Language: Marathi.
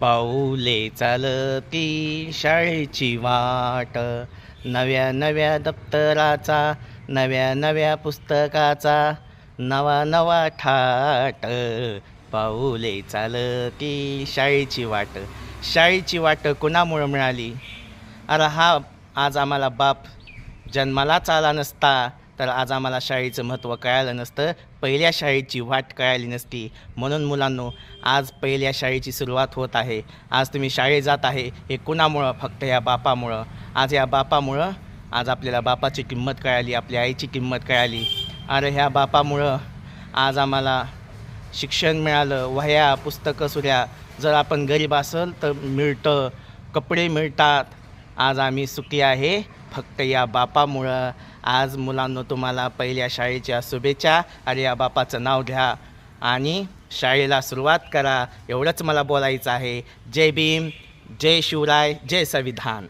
पाऊले चालती शाळेची वाट, नव्या नव्या दप्तराचा, नव्या नव्या पुस्तकाचा, नवा नवा ठाट. पाऊले चालती शाळेची वाट. शाळेची वाट कुणामुळं मिळाली? अरे हा, आज आम्हाला बाप जन्मालाच आला नसता तर आज आम्हाला शाळेचं महत्त्व कळालं नसतं, पहिल्या शाळेची वाट कळाली नसती. म्हणून मुलांनो, आज पहिल्या शाळेची सुरुवात होत आहे. आज तुम्ही शाळेत जात आहे हे कुणामुळं? फक्त या बापामुळं. आज या बापामुळं आज आपल्याला बापाची किंमत कळाली, आपल्या आईची किंमत कळाली. अरे ह्या बापामुळं आज आम्हाला शिक्षण मिळालं, वह्या पुस्तकं सुद्धा जर आपण गरीब असेल तर मिळतं, कपडे मिळतात. आज आम्ही सुखी आहे फक्त या बापामुळं. आज मुलांनो, तुम्हाला पहिल्या शाळेच्या शुभेच्छा. अरे या बापाचं नाव घ्या आणि शाळेला सुरुवात करा, एवढंच मला बोलायचं आहे. जय भीम, जय शिवराय, जय संविधान.